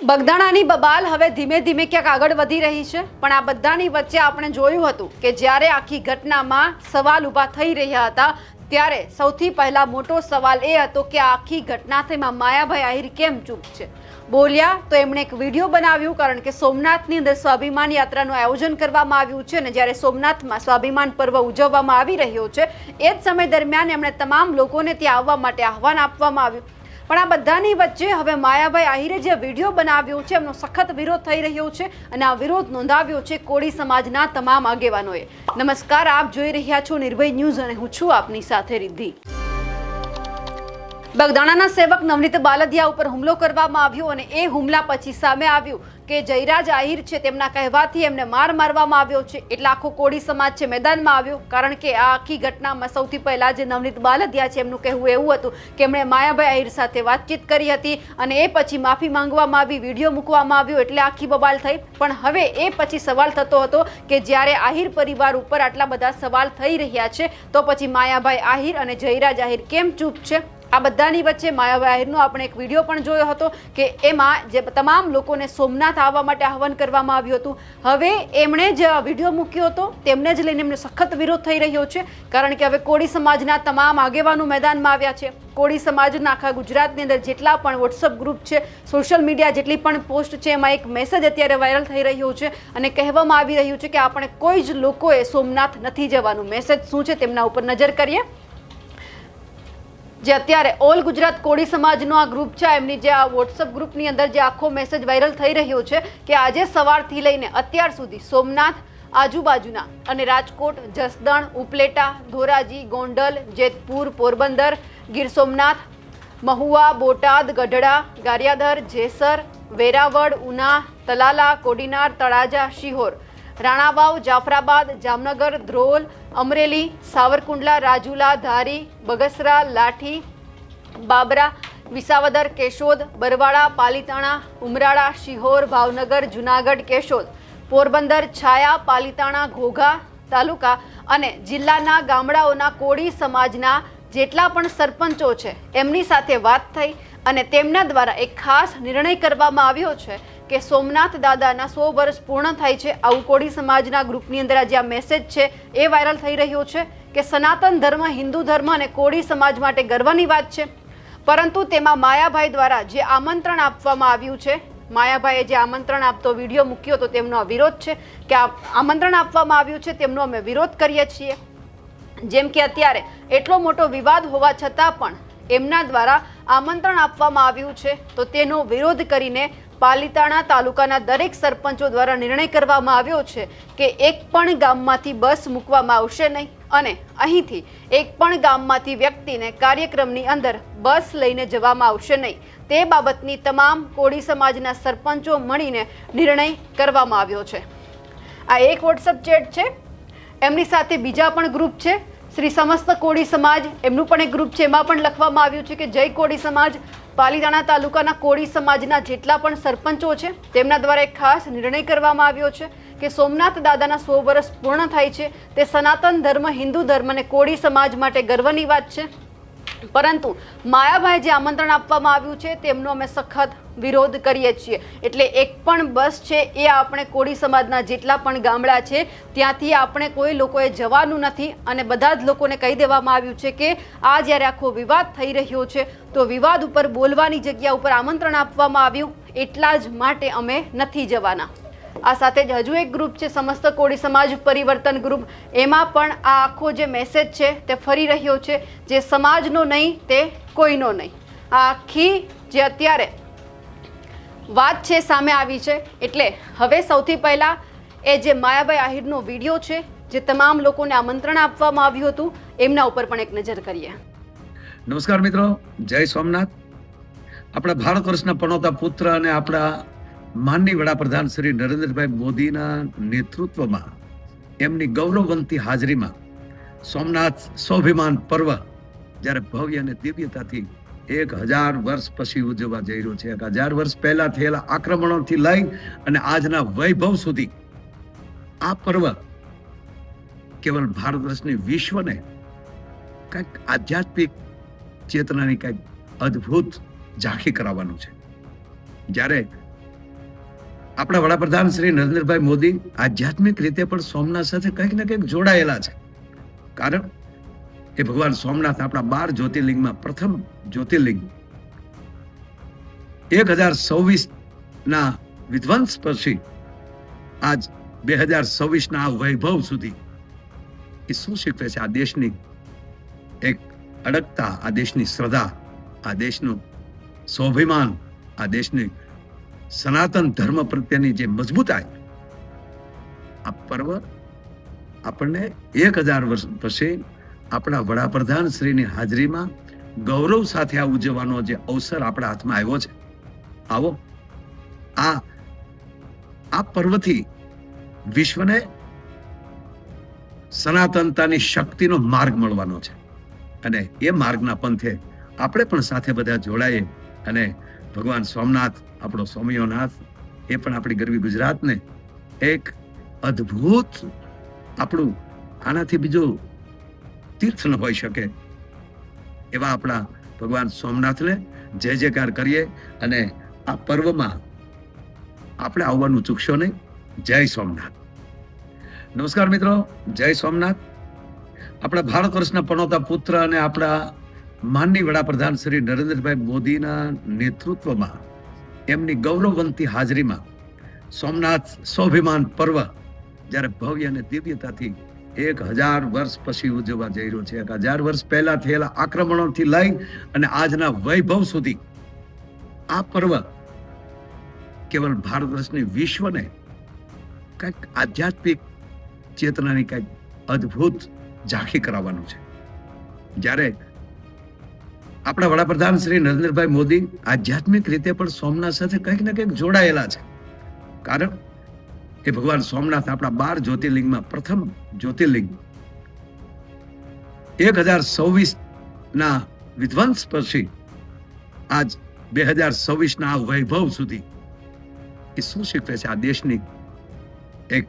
બગદાણાની બબાલ હવે ધીમે ધીમે ક્યાંક આગળ વધી રહી છે, પણ આ બધાની વચ્ચે આપણે જોયું હતું કે જ્યારે આખી ઘટનામાં સવાલ ઊભા થઈ રહ્યા હતા ત્યારે સૌથી પહેલા મોટો સવાલ એ હતો કે આ આખી ઘટનાથી માયાભાઈ આહિર કેમ ચૂપ છે. બોલ્યા તો એમણે એક વિડીયો બનાવ્યું, કારણ કે સોમનાથની અંદર સ્વાભિમાન યાત્રાનું આયોજન કરવામાં આવ્યું છે અને જ્યારે સોમનાથમાં સ્વાભિમાન પર્વ ઉજવવામાં આવી રહ્યો છે એ જ સમય દરમિયાન એમણે તમામ લોકોને ત્યાં આવવા માટે આહવાન આપવામાં આવ્યું. પણ આ બધાની વચ્ચે હવે માયાભાઈ આહિરે જે વિડીયો બનાવ્યો છે એમનો સખત વિરોધ થઈ રહ્યો છે અને આ વિરોધ નોંધાવ્યો છે કોળી સમાજના તમામ આગેવાનોએ. નમસ્કાર, આપ જોઈ રહ્યા છો નિર્ભય ન્યૂઝ અને હું છું આપની સાથે રિદ્ધિ. બગદાણાના સેવક નવનીત બાલદિયા ઉપર હુમલો કરવામાં આવ્યો અને એ હુમલા પછી સામે આવ્યું કે જયરાજ આહિર છે તેમના કહેવાથી એમને માર મારવામાં આવ્યો છે. એટલે આખો કોળી સમાજ છે મેદાનમાં આવ્યો, કારણ કે આ આખી ઘટનામાં સૌથી પહેલા જે નવનીત બાલદિયા છે એમનું કહેવું એવું હતું કે એમણે માયાભાઈ આહિર સાથે વાતચીત કરી હતી અને એ પછી માફી માંગવામાં આવી, વિડીયો મૂકવામાં આવ્યો, એટલે આખી બબાલ થઈ. પણ હવે એ પછી સવાલ થતો હતો કે જ્યારે આહિર પરિવાર ઉપર આટલા બધા સવાલ થઈ રહ્યા છે તો પછી માયાભાઈ આહિર અને જયરાજ આહિર કેમ ચૂપ છે. આ બધાની વચ્ચે માયાભાઈ આહિરનો આપણે એક વિડીયો પણ જોયો હતો કે એમાં જે તમામ લોકોને સોમનાથ આવવા માટે આહવાન કરવામાં આવ્યું હતું. હવે એમણે જે વિડીયો મૂક્યો હતો તેમને જ લઈને એમને સખત વિરોધ થઈ રહ્યો છે, કારણ કે હવે કોળી સમાજના તમામ આગેવાનો મેદાનમાં આવ્યા છે. કોળી સમાજના આખા ગુજરાતની અંદર જેટલા પણ વોટ્સઅપ ગ્રુપ છે, સોશિયલ મીડિયા જેટલી પણ પોસ્ટ છે, એમાં એક મેસેજ અત્યારે વાયરલ થઈ રહ્યો છે અને કહેવામાં આવી રહ્યું છે કે આપણે કોઈ જ લોકોએ સોમનાથ નથી જવાનું. મેસેજ શું છે તેમના ઉપર નજર કરીએ. જે અત્યારે ઓલ ગુજરાત કોળી સમાજનો આ ગ્રુપ છે, એમની જે આ વોટ્સઅપ ગ્રુપની અંદર જે આખો મેસેજ વાયરલ થઈ રહ્યો છે કે આજે સવારથી લઈને અત્યાર સુધી સોમનાથ આજુબાજુના અને રાજકોટ, જસદણ, ઉપલેટા, ધોરાજી, ગોંડલ, જેતપુર, પોરબંદર, ગીર સોમનાથ, મહુવા, બોટાદ, ગઢડા, ગારિયાદર, જેસર, વેરાવળ, ઉના, તલાલા, કોડીનાર, તળાજા, શિહોર, રાણાવાવ, જાફરાબાદ, જામનગર, ધ્રોલ, અમરેલી, સાવરકુંડલા, રાજુલા, ધારી, બગસરા, લાઠી, બાબરા, વિસાવદર, કેશોદ, બરવાડા, પાલીતાણા, ઉમરાળા, શિહોર, ભાવનગર, જુનાગઢ, કેશોદ, પોરબંદર, છાયા, પાલીતાણા, ઘોઘા તાલુકા અને જિલ્લાના ગામડાઓના કોળી સમાજના જેટલા પણ સરપંચો છે એમની સાથે વાત થઈ અને તેમના દ્વારા એક ખાસ નિર્ણય કરવામાં આવ્યો છે કે સોમનાથ દાદાના 100 વર્ષ પૂર્ણ થાય છે. આવું કોળી સમાજના ગ્રુપની અંદર આજે આ મેસેજ છે એ વાયરલ થઈ રહ્યો છે કે સનાતન ધર્મ, હિન્દુ ધર્મ અને કોળી સમાજ માટે ગર્વની વાત છે. પરંતુ તેમાં માયાભાઈ દ્વારા જે આમંત્રણ આપવામાં આવ્યું છે, માયાભાઈએ જે આમંત્રણ આપતો વિડીયો મૂક્યો તો તેમનો વિરોધ છે કે આ આમંત્રણ આપવામાં આવ્યું છે તેમનો અમે વિરોધ કરીએ છીએ. જેમ કે અત્યારે એટલો મોટો વિવાદ હોવા છતાં પણ એમના દ્વારા આમંત્રણ આપવામાં આવ્યું છે તો તેનો વિરોધ કરીને પાલીતાણા તાલુકાના દરેક સરપંચો દ્વારા નિર્ણય કરવામાં આવ્યો છે કે એક પણ ગામમાંથી બસ મૂકવામાં આવશે નહીં અને અહીંથી એક પણ ગામમાંથી વ્યક્તિને કાર્યક્રમની અંદર બસ લઈને જવામાં આવશે નહીં. તે બાબતની તમામ કોળી સમાજના સરપંચો મળીને નિર્ણય કરવામાં આવ્યો છે. આ એક વોટ્સઅપ ચેટ છે, એમની સાથે બીજા પણ ગ્રુપ છે, શ્રી સમસ્ત કોળી સમાજ એમનું પણ એક ગ્રુપ છે, એમાં પણ લખવામાં આવ્યું છે કે જય કોળી સમાજ. પાલીતાણા તાલુકાના કોળી સમાજના જેટલા પણ સરપંચો છે તેમના દ્વારા એક ખાસ નિર્ણય કરવામાં આવ્યો છે કે સોમનાથ દાદાના 100 વર્ષ પૂર્ણ થાય છે તે સનાતન ધર્મ, હિન્દુ ધર્મ અને કોળી સમાજ માટે ગર્વની વાત છે. પરંતુ માયાભાઈ જે આમંત્રણ આપવામાં આવ્યું છે તેમનો અમે સખત વિરોધ કરીએ છીએ. એટલે એક પણ બસ છે એ આપણે કોળી સમાજના જેટલા પણ ગામડા છે ત્યાંથી આપણે કોઈ લોકોએ જવાનું નથી અને બધા જ લોકોને કહી દેવામાં આવ્યું છે કે આ જ્યારે આખો વિવાદ થઈ રહ્યો છે તો વિવાદ ઉપર બોલવાની જગ્યા ઉપર આમંત્રણ આપવામાં આવ્યું, એટલા જ માટે અમે નથી જવાના. આ સાથે જ હજુ એક ગ્રુપ છે સમસ્ત કોળી સમાજ પરિવર્તન ગ્રુપ, એમાં પણ આ આખો જે મેસેજ છે તે ફરી રહ્યો છે, જે સમાજનો નહીં તે કોઈનો નહીં. આ આખી જે અત્યારે વાત છે સામે આવી છે. એટલે હવે સૌથી પહેલા એ જે માયાભાઈ આહિરનો વિડીયો છે જે તમામ લોકોને આમંત્રણ આપવામાં આવ્યું હતું એમના ઉપર પણ એક નજર કરીએ. નમસ્કાર મિત્રો, જય સોમનાથ. આપણા ભારત વર્ષના પનોતા પુત્ર અને આપણા માનનીય વડાપ્રધાન શ્રી નરેન્દ્રભાઈ મોદીના નેતૃત્વમાં એમની ગૌરવવંતી હાજરીમાં સોમનાથ સ્વાભિમાન પર્વ જ્યારે ભવ્ય અને દિવ્યતાથી 1000 વર્ષ પછી ઉજવવા જઈ રહ્યો છે. 1000 વર્ષ પહેલા થયેલા આક્રમણોથી લઈ અને આજના વૈભવ સુધી આ પર્વ કેવલ ભારત વર્ષની વિશ્વને કંઈક આધ્યાત્મિક ચેતનાની કંઈક અદ્ભુત ઝાંખી કરાવવાનું છે. જ્યારે આપણા વડાપ્રધાન શ્રી નરેન્દ્રભાઈ મોદી આધ્યાત્મિક રીતે પણ સોમનાથ સાથે કંઈક ને કંઈક જોડાયેલા છે. કારણ એ ભગવાન સોમનાથ આપણા 12 જ્યોતિર્લિંગમાં પ્રથમ જ્યોતિર્લિંગ 1026 ના વિધ્વંસ પછી આજ 2026 ના વૈભવ સુધી એ શું શીખવે છે? આ દેશની એક અડગતા, આ દેશની શ્રદ્ધા, આ દેશનું સ્વાભિમાન, આ દેશની સનાતન ધર્મ પ્રત્યેની જે મજબૂતાઈ, આ પર્વ આપણને 1000 વર્ષ પછી આપણા વડાપ્રધાન શ્રીની હાજરીમાં ગૌરવ સાથે આ ઉજવવાનો જે અવસર આપણા હાથમાં આવ્યો છે. આવો આ પર્વથી વિશ્વને સનાતનતાની શક્તિનો માર્ગ મળવાનો છે અને એ માર્ગના પંથે આપણે પણ સાથે બધા જોડાઈએ અને ભગવાન સોમનાથ, આપણો સ્વામીઓનાથ, એ પણ આપણી ગરવી ગુજરાતને એક અદ્ભુત, આપણું આનાથી બીજું તીર્થ ન હોઈ શકે એવા આપણા ભગવાન સોમનાથને જય જયકાર કરીએ અને આ પર્વમાં આપણે આવવાનું ચૂકશો નહીં. જય સોમનાથ. નમસ્કાર મિત્રો, જય સોમનાથ. આપણા ભારત વર્ષના પનોતા પુત્ર અને આપણા માનનીય વડાપ્રધાન શ્રી નરેન્દ્રભાઈ મોદીના નેતૃત્વમાં એમની ગૌરવવંતી હાજરીમાં સોમનાથ સ્વાભિમાન પર્વ જ્યારે ભવ્ય અને દિવ્યતાથી 1000 વર્ષ પછી ઉજવવા જઈ રહ્યો છે. 1000 વર્ષ પહેલા થયેલા આક્રમણોથી લઈ અને આજના વૈભવ સુધી આ પર્વ કેવલ ભારત વર્ષની વિશ્વને કંઈક આધ્યાત્મિક ચેતનાની કંઈક અદ્ભુત ઝાંખી કરાવવાનું છે. જ્યારે આપણા વડાપ્રધાન શ્રી નરેન્દ્રભાઈ મોદી આધ્યાત્મિક રીતે પણ સોમનાથ સાથે કંઈક ને કંઈક જોડાયેલા છે. કારણ એ ભગવાન સોમનાથ આપણા 12 જ્યોતિર્લિંગમાં પ્રથમ જ્યોતિર્લિંગ 1026 ના વિધ્વંસ પછી આજ 2026 ના વૈભવ સુધી એ શું શીખવે છે? આ દેશની એક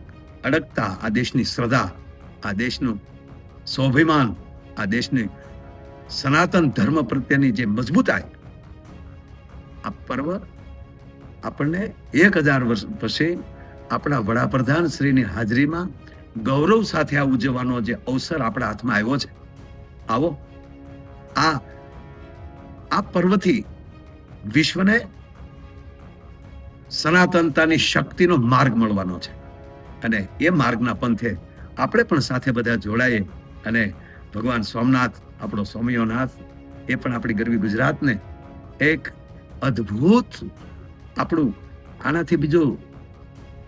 અડગતા, આ દેશની શ્રદ્ધા, આ દેશનું સ્વાભિમાન, આ દેશની સનાતન ધર્મ પ્રત્યેની જે મજબૂતાઈ, આ પર્વ આપણને 1000 વર્ષ પછી આપણા વડાપ્રધાન શ્રીની હાજરીમાં ગૌરવ સાથે આ ઉજવવાનો જે અવસર આપણા હાથમાં આવ્યો છે. આવો આ પર્વથી વિશ્વને સનાતનતાની શક્તિનો માર્ગ મળવાનો છે અને એ માર્ગના પંથે આપણે પણ સાથે બધા જોડાઈએ અને ભગવાન સોમનાથ, આપણો સ્વામીઓનાથ, એ પણ આપણી ગરવી ગુજરાતને એક અદ્ભુત, આપણું આનાથી બીજું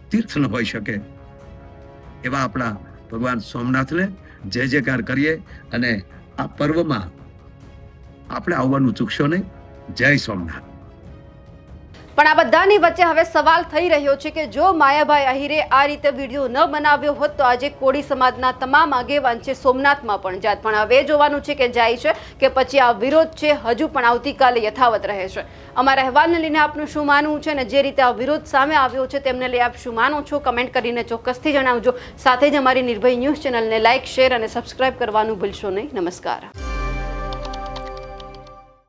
તીર્થ ન હોઈ શકે એવા આપણા ભગવાન સોમનાથને જય જયકાર કરીએ અને આ પર્વમાં આપણે આવવાનું ચૂકશો નહીં. જય સોમનાથ. પણ આ બધાની વચ્ચે હવે સવાલ થઈ રહ્યો છે કે જો માયાભાઈ આહિરે આ રીતે વિડીયો ન બનાવ્યો હોત તો આજે કોળી સમાજના તમામ આગેવાન છે સોમનાથમાં પણ જાત. પણ હવે જોવાનું છે કે જાય છે કે પછી આ વિરોધ છે હજુ પણ આવતીકાલે યથાવત રહે છે. અમારા અહેવાલને લઈને આપનું શું માનવું છે અને જે રીતે આ વિરોધ સામે આવ્યો છે તેમને લઈ આપ શું માનો છો? કમેન્ટ કરીને ચોક્કસથી જણાવજો. સાથે જ અમારી નિર્ભય ન્યૂઝ ચેનલને લાઇક, શેર અને સબસ્ક્રાઇબ કરવાનું ભૂલશો નહીં. નમસ્કાર.